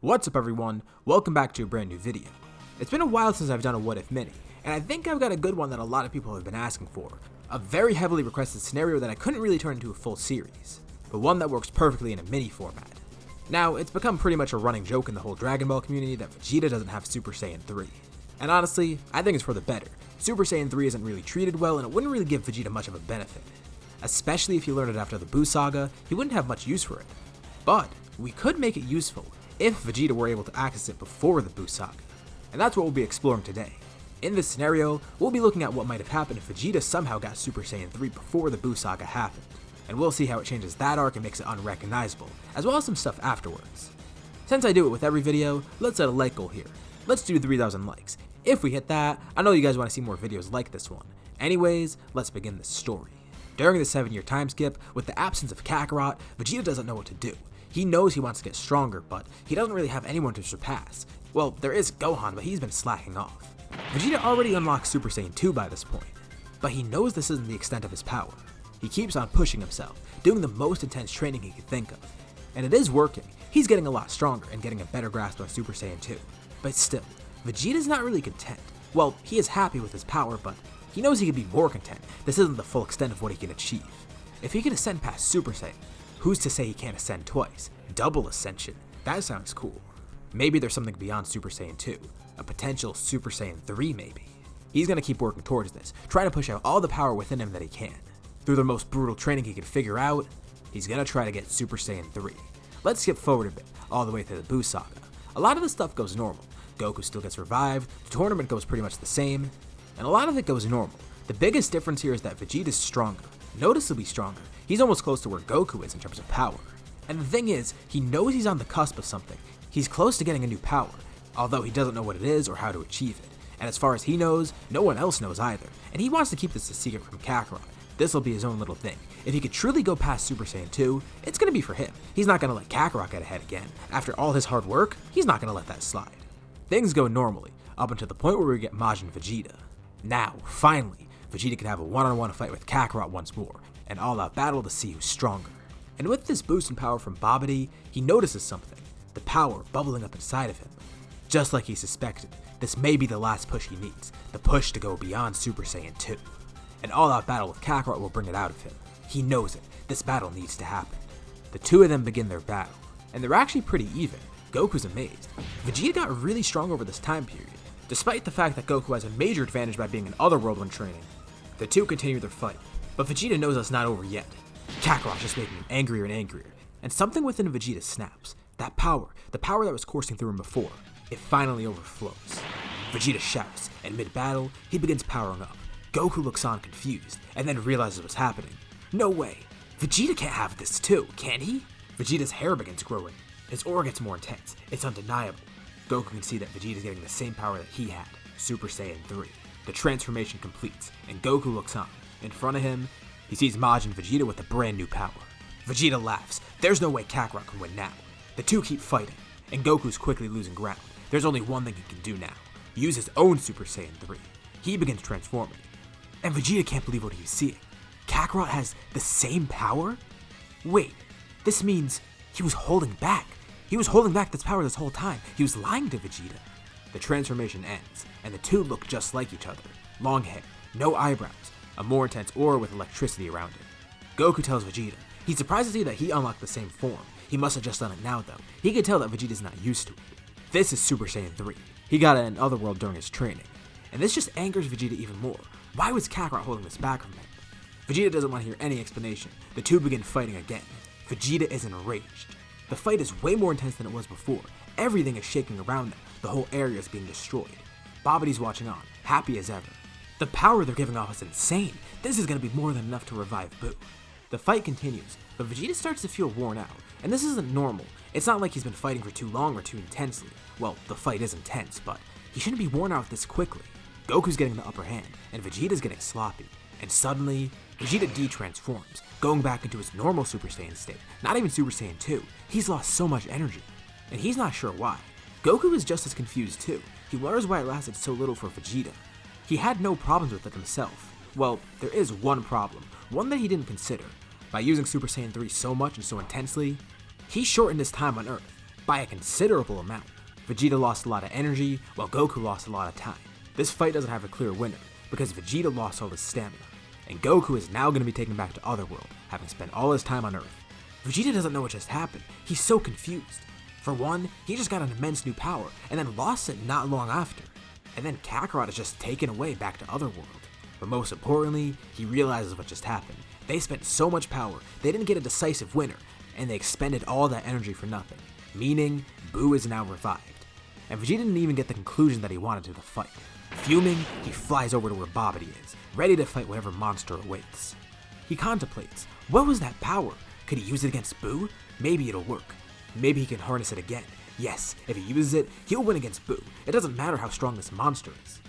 What's up everyone, welcome back to a brand new video. It's been a while since I've done a what if mini, and I think I've got a good one that a lot of people have been asking for. A very heavily requested scenario that I couldn't really turn into a full series, but one that works perfectly in a mini format. Now, it's become pretty much a running joke in the whole Dragon Ball community that Vegeta doesn't have Super Saiyan 3. And honestly, I think it's for the better. Super Saiyan 3 isn't really treated well and it wouldn't really give Vegeta much of a benefit. Especially if he learned it after the Buu saga, he wouldn't have much use for it. But we could make it useful if Vegeta were able to access it before the Buu saga. And that's what we'll be exploring today. In this scenario, we'll be looking at what might have happened if Vegeta somehow got Super Saiyan 3 before the Buu saga happened. And we'll see how it changes that arc and makes it unrecognizable, as well as some stuff afterwards. Since I do it with every video, let's set a like goal here. Let's do 3,000 likes. If we hit that, I know you guys want to see more videos like this one. Anyways, let's begin the story. During the 7-year time skip, with the absence of Kakarot, Vegeta doesn't know what to do. He knows he wants to get stronger, but he doesn't really have anyone to surpass. Well, there is Gohan, but he's been slacking off. Vegeta already unlocked Super Saiyan 2 by this point, but he knows this isn't the extent of his power. He keeps on pushing himself, doing the most intense training he could think of. And it is working. He's getting a lot stronger and getting a better grasp on Super Saiyan 2. But still, Vegeta's not really content. Well, he is happy with his power, but he knows he could be more content. This isn't the full extent of what he can achieve. If he can ascend past Super Saiyan, who's to say he can't ascend twice? Double ascension. That sounds cool. Maybe there's something beyond Super Saiyan 2. A potential Super Saiyan 3 maybe. He's gonna keep working towards this, trying to push out all the power within him that he can. Through the most brutal training he could figure out, he's gonna try to get Super Saiyan 3. Let's skip forward a bit, all the way to the Buu saga. A lot of the stuff goes normal. Goku still gets revived, the tournament goes pretty much the same, and a lot of it goes normal. The biggest difference here is that Vegeta's stronger, noticeably stronger. He's almost close to where Goku is in terms of power. And the thing is, he knows he's on the cusp of something. He's close to getting a new power, although he doesn't know what it is or how to achieve it. And as far as he knows, no one else knows either, and he wants to keep this a secret from Kakarot. This'll be his own little thing. If he could truly go past Super Saiyan 2, it's gonna be for him. He's not gonna let Kakarot get ahead again. After all his hard work, he's not gonna let that slide. Things go normally, up until the point where we get Majin Vegeta. Now, finally, Vegeta can have a one-on-one fight with Kakarot once more, an all-out battle to see who's stronger. And with this boost in power from Babidi, he notices something, the power bubbling up inside of him. Just like he suspected, this may be the last push he needs, the push to go beyond Super Saiyan 2. An all-out battle with Kakarot will bring it out of him. He knows it, this battle needs to happen. The two of them begin their battle, and they're actually pretty even. Goku's amazed. Vegeta got really strong over this time period, despite the fact that Goku has a major advantage by being an otherworld when training. The two continue their fight, but Vegeta knows it's not over yet. Kakarot's just making him angrier and angrier, and something within Vegeta snaps. That power, the power that was coursing through him before, it finally overflows. Vegeta shouts, and mid-battle, he begins powering up. Goku looks on confused, and then realizes what's happening. No way! Vegeta can't have this too, can he? Vegeta's hair begins growing. His aura gets more intense. It's undeniable. Goku can see that Vegeta's getting the same power that he had, Super Saiyan 3. The transformation completes, and Goku looks on. In front of him, he sees Majin Vegeta with a brand new power. Vegeta laughs. There's no way Kakarot can win now. The two keep fighting, and Goku's quickly losing ground. There's only one thing he can do now. Use his own Super Saiyan 3. He begins transforming. And Vegeta can't believe what he's seeing. Kakarot has the same power? Wait, this means he was holding back. He was holding back this power this whole time. He was lying to Vegeta. The transformation ends, and the two look just like each other. Long hair, no eyebrows, a more intense aura with electricity around it. Goku tells Vegeta. He's surprised to see that he unlocked the same form. He must have just done it now though. He can tell that Vegeta's not used to it. This is Super Saiyan 3. He got it in Otherworld during his training. And this just angers Vegeta even more. Why was Kakarot holding this back from him? Vegeta doesn't want to hear any explanation. The two begin fighting again. Vegeta is enraged. The fight is way more intense than it was before. Everything is shaking around them. The whole area is being destroyed. Babidi's watching on, happy as ever. The power they're giving off is insane. This is going to be more than enough to revive Buu. The fight continues, but Vegeta starts to feel worn out. And this isn't normal. It's not like he's been fighting for too long or too intensely. Well, the fight is intense, but he shouldn't be worn out this quickly. Goku's getting the upper hand, and Vegeta's getting sloppy. And suddenly, Vegeta de-transforms, going back into his normal Super Saiyan state. Not even Super Saiyan 2. He's lost so much energy. And he's not sure why. Goku is just as confused too. He wonders why it lasted so little for Vegeta. He had no problems with it himself. Well, there is one problem, one that he didn't consider. By using Super Saiyan 3 so much and so intensely, he shortened his time on Earth. by a considerable amount. Vegeta lost a lot of energy, while Goku lost a lot of time. This fight doesn't have a clear winner, because Vegeta lost all his stamina, and Goku is now going to be taken back to Otherworld, having spent all his time on Earth. Vegeta doesn't know what just happened. He's so confused. For one, he just got an immense new power, and then lost it not long after. And then Kakarot is just taken away back to Otherworld. But most importantly, he realizes what just happened. They spent so much power, they didn't get a decisive winner, and they expended all that energy for nothing. Meaning, Buu is now revived. And Vegeta didn't even get the conclusion that he wanted to the fight. Fuming, he flies over to where Babidi is, ready to fight whatever monster awaits. He contemplates, what was that power? Could he use it against Buu? Maybe it'll work. Maybe he can harness it again. Yes, if he uses it, he'll win against Buu. It doesn't matter how strong this monster is.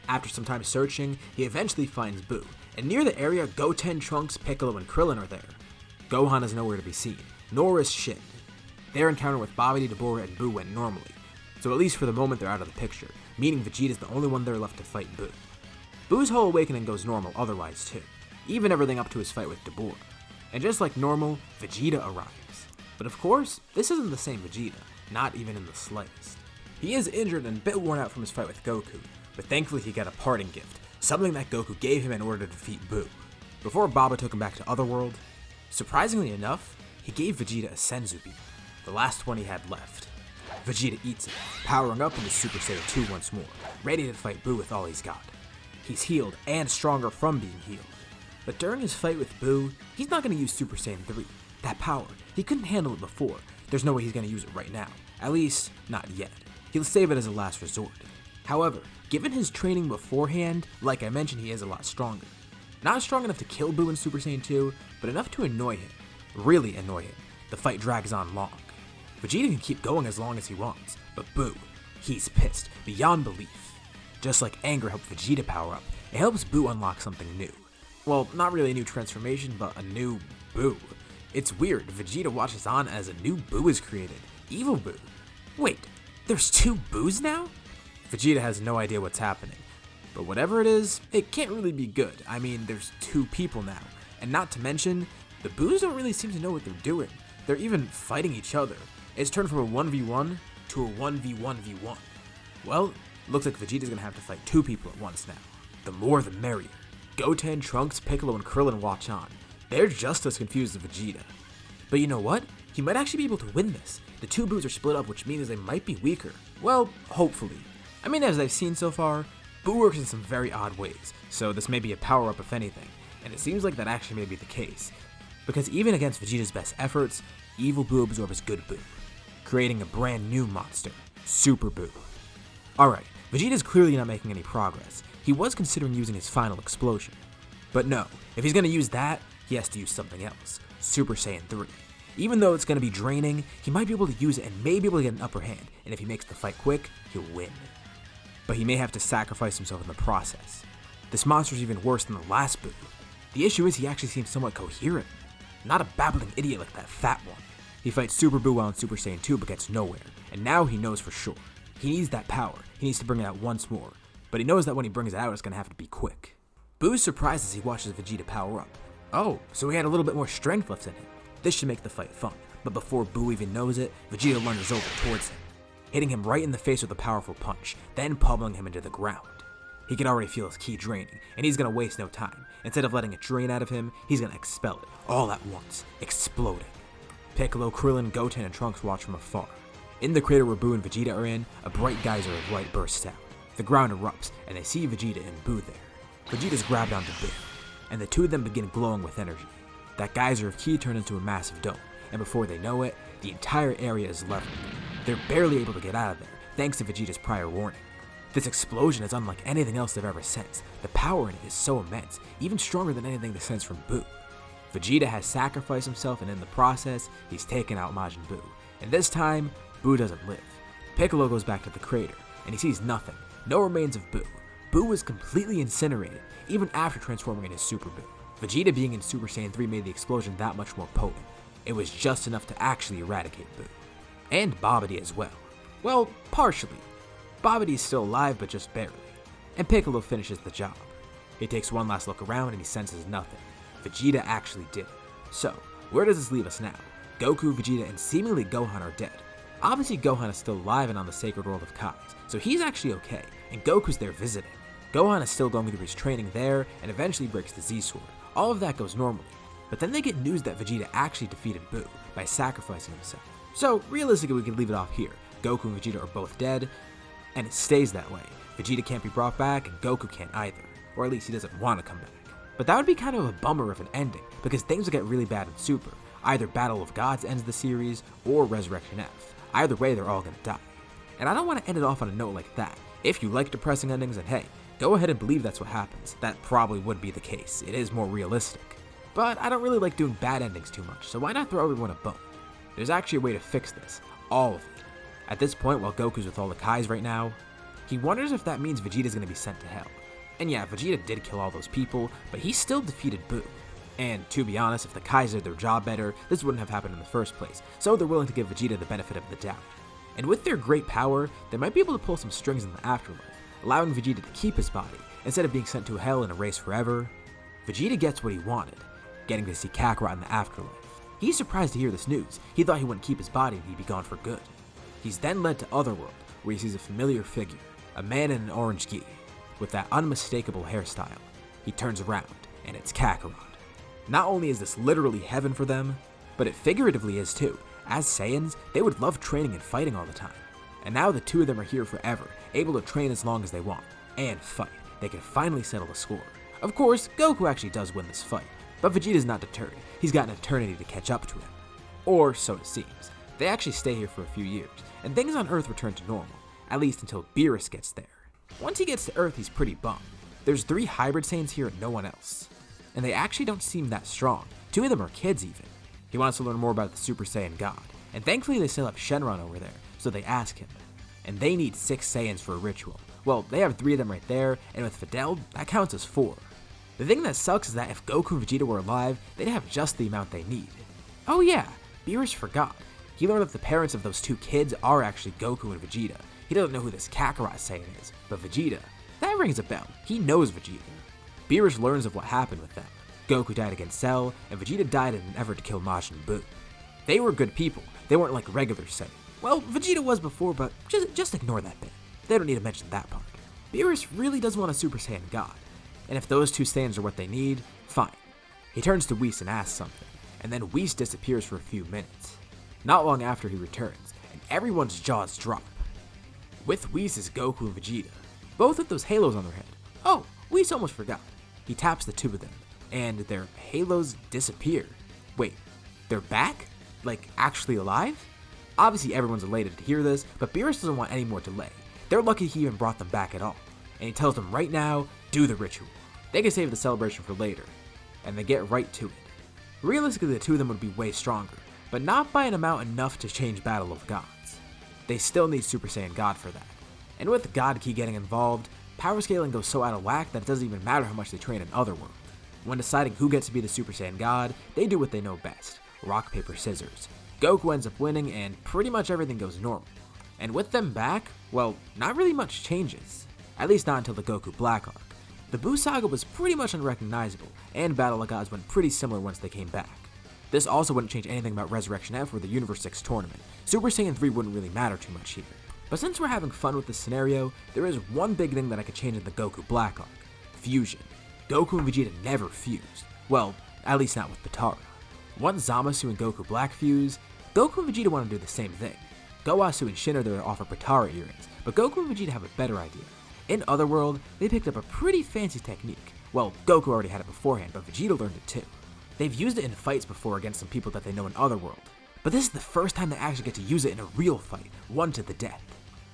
After some time searching, he eventually finds Buu, and near the area, Goten, Trunks, Piccolo, and Krillin are there. Gohan is nowhere to be seen, nor is Shin. Their encounter with Babidi, Dabura, and Buu went normally, so at least for the moment they're out of the picture, meaning Vegeta's the only one there left to fight Buu. Buu's whole awakening goes normal otherwise too, even everything up to his fight with Dabura. And just like normal, Vegeta arrives. But of course, this isn't the same Vegeta, not even in the slightest. He is injured and a bit worn out from his fight with Goku, but thankfully he got a parting gift, something that Goku gave him in order to defeat Buu. Before Baba took him back to Otherworld, surprisingly enough, he gave Vegeta a Senzu Bean, the last one he had left. Vegeta eats it, powering up into Super Saiyan 2 once more, ready to fight Buu with all he's got. He's healed and stronger from being healed. But during his fight with Buu, he's not going to use Super Saiyan 3. That power, he couldn't handle it before. There's no way he's going to use it right now. At least, not yet. He'll save it as a last resort. However, given his training beforehand, like I mentioned, he is a lot stronger. Not strong enough to kill Buu in Super Saiyan 2, but enough to annoy him. Really annoy him. The fight drags on long. Vegeta can keep going as long as he wants, but Buu, he's pissed, beyond belief. Just like anger helped Vegeta power up, it helps Buu unlock something new. Well, not really a new transformation, but a new Buu. It's weird, Vegeta watches on as a new Buu is created, Evil Buu. Wait, there's two Buus now? Vegeta has no idea what's happening. But whatever it is, it can't really be good. I mean, there's two people now. And not to mention, the Buus don't really seem to know what they're doing. They're even fighting each other. It's turned from a 1v1 to a 1v1v1. Well, looks like Vegeta's gonna have to fight two people at once now. The more the merrier. Goten, Trunks, Piccolo, and Krillin watch on. They're just as confused as Vegeta. But you know what? He might actually be able to win this. The two Buus are split up, which means they might be weaker. Well, hopefully. I mean, as I've seen so far, Buu works in some very odd ways, so this may be a power-up if anything, and it seems like that actually may be the case. Because even against Vegeta's best efforts, Evil Buu absorbs good Buu, creating a brand new monster, Super Buu. Alright, Vegeta's clearly not making any progress. He was considering using his final explosion. But no, if he's going to use that, he has to use something else, Super Saiyan 3. Even though it's going to be draining, he might be able to use it and may be able to get an upper hand, and if he makes the fight quick, he'll win. But he may have to sacrifice himself in the process. This monster's even worse than the last Buu. The issue is he actually seems somewhat coherent. Not a babbling idiot like that fat one. He fights Super Buu while in Super Saiyan 2 but gets nowhere, and now he knows for sure. He needs that power, he needs to bring it out once more, but he knows that when he brings it out it's going to have to be quick. Boo's surprised as he watches Vegeta power up. Oh, so he had a little bit more strength left in him. This should make the fight fun, but before Buu even knows it, Vegeta lunges over towards him, hitting him right in the face with a powerful punch, then pummeling him into the ground. He can already feel his ki draining, and he's going to waste no time. Instead of letting it drain out of him, he's going to expel it, all at once, exploding. Piccolo, Krillin, Goten, and Trunks watch from afar. In the crater where Buu and Vegeta are in, a bright geyser of light bursts out. The ground erupts, and they see Vegeta and Buu there. Vegeta's grabbed onto Buu, and the two of them begin glowing with energy. That geyser of ki turns into a massive dome, and before they know it, the entire area is leveled. They're barely able to get out of there, thanks to Vegeta's prior warning. This explosion is unlike anything else they've ever sensed. The power in it is so immense, even stronger than anything they sense from Buu. Vegeta has sacrificed himself, and in the process, he's taken out Majin Buu. And this time, Buu doesn't live. Piccolo goes back to the crater, and he sees nothing, no remains of Buu. Buu is completely incinerated, even after transforming into Super Buu. Vegeta being in Super Saiyan 3 made the explosion that much more potent. It was just enough to actually eradicate Buu. And Babidi as well. Well, partially. Babidi is still alive, but just barely. And Piccolo finishes the job. He takes one last look around and he senses nothing. Vegeta actually did it. So, where does this leave us now? Goku, Vegeta, and seemingly Gohan are dead. Obviously Gohan is still alive and on the sacred world of Kai's, so he's actually okay, and Goku's there visiting. Gohan is still going through his training there and eventually breaks the Z-Sword. All of that goes normally, but then they get news that Vegeta actually defeated Buu by sacrificing himself. So realistically we can leave it off here. Goku and Vegeta are both dead, and it stays that way. Vegeta can't be brought back and Goku can't either, or at least he doesn't want to come back. But that would be kind of a bummer of an ending, because things would get really bad in Super. Either Battle of Gods ends the series, or Resurrection F. Either way, they're all gonna die. And I don't want to end it off on a note like that. If you like depressing endings, then hey, go ahead and believe that's what happens. That probably would be the case. It is more realistic. But I don't really like doing bad endings too much, so why not throw everyone a bone? There's actually a way to fix this. All of it. At this point, while Goku's with all the Kais right now, he wonders if that means Vegeta's gonna be sent to hell. And yeah, Vegeta did kill all those people, but he still defeated Buu. And to be honest, if the Kais did their job better, this wouldn't have happened in the first place, so they're willing to give Vegeta the benefit of the doubt. And with their great power, they might be able to pull some strings in the afterlife, allowing Vegeta to keep his body, instead of being sent to hell and erased forever. Vegeta gets what he wanted, getting to see Kakarot in the afterlife. He's surprised to hear this news. He thought he wouldn't keep his body and he'd be gone for good. He's then led to Otherworld, where he sees a familiar figure, a man in an orange gi, with that unmistakable hairstyle. He turns around, and it's Kakarot. Not only is this literally heaven for them, but it figuratively is too. As Saiyans, they would love training and fighting all the time. And now the two of them are here forever, able to train as long as they want, and fight. They can finally settle the score. Of course, Goku actually does win this fight, but Vegeta's not deterred. He's got an eternity to catch up to him. Or so it seems. They actually stay here for a few years, and things on Earth return to normal, at least until Beerus gets there. Once he gets to Earth, he's pretty bummed. There's 3 hybrid Saiyans here and no one else. And they actually don't seem that strong. 2 of them are kids even. He wants to learn more about the Super Saiyan God, and thankfully they still have Shenron over there, so they ask him. And they need 6 Saiyans for a ritual. Well, they have 3 of them right there, and with Fidel, that counts as 4. The thing that sucks is that if Goku and Vegeta were alive, they'd have just the amount they need. Oh yeah, Beerus forgot. He learned that the parents of those 2 kids are actually Goku and Vegeta. He doesn't know who this Kakarot Saiyan is, but Vegeta, that rings a bell. He knows Vegeta. Beerus learns of what happened with them. Goku died against Cell, and Vegeta died in an effort to kill Majin Buu. They were good people. They weren't like regular Saiyan. Well, Vegeta was before, but just ignore that bit. They don't need to mention that part. Beerus really does want a Super Saiyan God, and if those 2 Saiyans are what they need, fine. He turns to Whis and asks something, and then Whis disappears for a few minutes. Not long after he returns, and everyone's jaws drop. With Whis is Goku and Vegeta, both with those halos on their head. Oh, Whis almost forgot. He taps the 2 of them, and their halos disappear. Wait, they're back? Like, actually alive? Obviously everyone's elated to hear this, but Beerus doesn't want any more delay. They're lucky he even brought them back at all. And he tells them right now, do the ritual. They can save the celebration for later. And they get right to it. Realistically, the 2 of them would be way stronger, but not by an amount enough to change Battle of Gods. They still need Super Saiyan God for that. And with God Ki getting involved, power scaling goes so out of whack that it doesn't even matter how much they train in Otherworld. When deciding who gets to be the Super Saiyan God, they do what they know best. Rock, paper, scissors. Goku ends up winning and pretty much everything goes normal. And with them back, well, not really much changes. At least not until the Goku Black arc. The Buu saga was pretty much unrecognizable, and Battle of Gods went pretty similar once they came back. This also wouldn't change anything about Resurrection F or the Universe 6 tournament. Super Saiyan 3 wouldn't really matter too much here. But since we're having fun with this scenario, there is one big thing that I could change in the Goku Black arc. Fusion. Goku and Vegeta never fused. Well, at least not with Potara. Once Zamasu and Goku Black fuse, Goku and Vegeta want to do the same thing. Gowasu and Shin are there to offer Potara earrings, but Goku and Vegeta have a better idea. In Otherworld, they picked up a pretty fancy technique. Well, Goku already had it beforehand, but Vegeta learned it too. They've used it in fights before against some people that they know in Otherworld, but this is the first time they actually get to use it in a real fight, one to the death.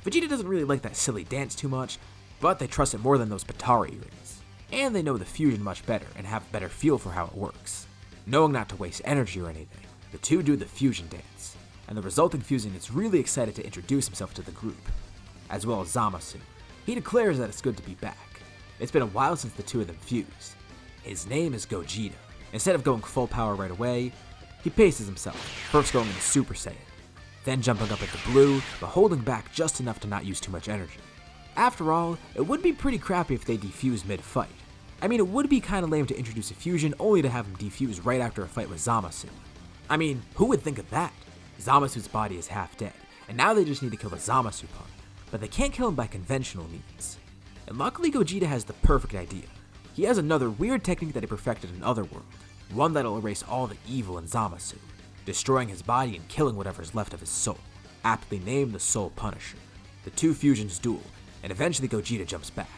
Vegeta doesn't really like that silly dance too much, but they trust it more than those Potara earrings. And they know the fusion much better and have a better feel for how it works. Knowing not to waste energy or anything, the 2 do the fusion dance, and the resulting fusion is really excited to introduce himself to the group, as well as Zamasu. He declares that it's good to be back. It's been a while since the 2 of them fused. His name is Gogeta. Instead of going full power right away, he paces himself, first going into Super Saiyan, then jumping up into Blue, but holding back just enough to not use too much energy. After all, it would be pretty crappy if they defuse mid-fight. I mean, it would be kinda lame to introduce a fusion only to have him defuse right after a fight with Zamasu. I mean, who would think of that? Zamasu's body is half dead, and now they just need to kill the Zamasu part, but they can't kill him by conventional means. And luckily Gogeta has the perfect idea. He has another weird technique that he perfected in Otherworld, one that'll erase all the evil in Zamasu, destroying his body and killing whatever's left of his soul, aptly named the Soul Punisher. The two fusions duel, and eventually Gogeta jumps back.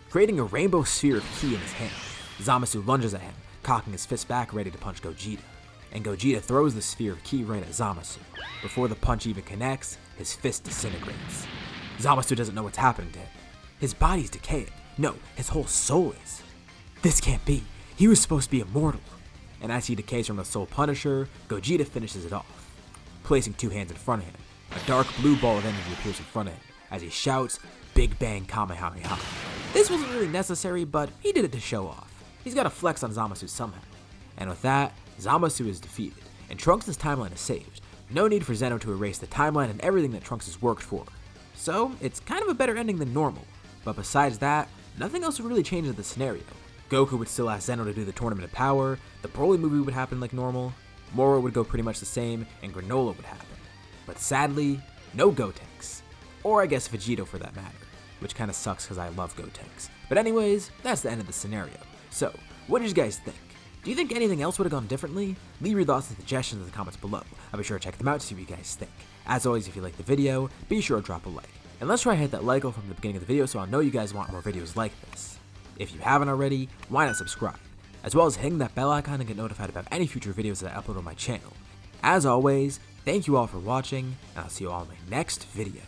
Creating a rainbow sphere of ki in his hand, Zamasu lunges at him, cocking his fist back ready to punch Gogeta. And Gogeta throws the sphere of ki right at Zamasu. Before the punch even connects, his fist disintegrates. Zamasu doesn't know what's happening to him. His body's decaying. No, his whole soul is. This can't be. He was supposed to be immortal. And as he decays from the Soul Punisher, Gogeta finishes it off. Placing two hands in front of him, a dark blue ball of energy appears in front of him as he shouts, "Big Bang Kamehameha." This wasn't really necessary, but he did it to show off. He's got to flex on Zamasu somehow. And with that, Zamasu is defeated, and Trunks' timeline is saved. No need for Zeno to erase the timeline and everything that Trunks has worked for. So, it's kind of a better ending than normal. But besides that, nothing else would really change in the scenario. Goku would still ask Zeno to do the Tournament of Power, the Broly movie would happen like normal, Moro would go pretty much the same, and Granola would happen. But sadly, no Gotenks. Or I guess Vegeta for that matter, which kinda sucks because I love Gotenks. But anyways, that's the end of the scenario. So, what did you guys think? Do you think anything else would have gone differently? Leave your thoughts and suggestions in the comments below. I'll be sure to check them out to see what you guys think. As always, if you liked the video, be sure to drop a like. And let's try to hit that like goal from the beginning of the video so I'll know you guys want more videos like this. If you haven't already, why not subscribe? As well as hitting that bell icon to get notified about any future videos that I upload on my channel. As always, thank you all for watching, and I'll see you all in my next video.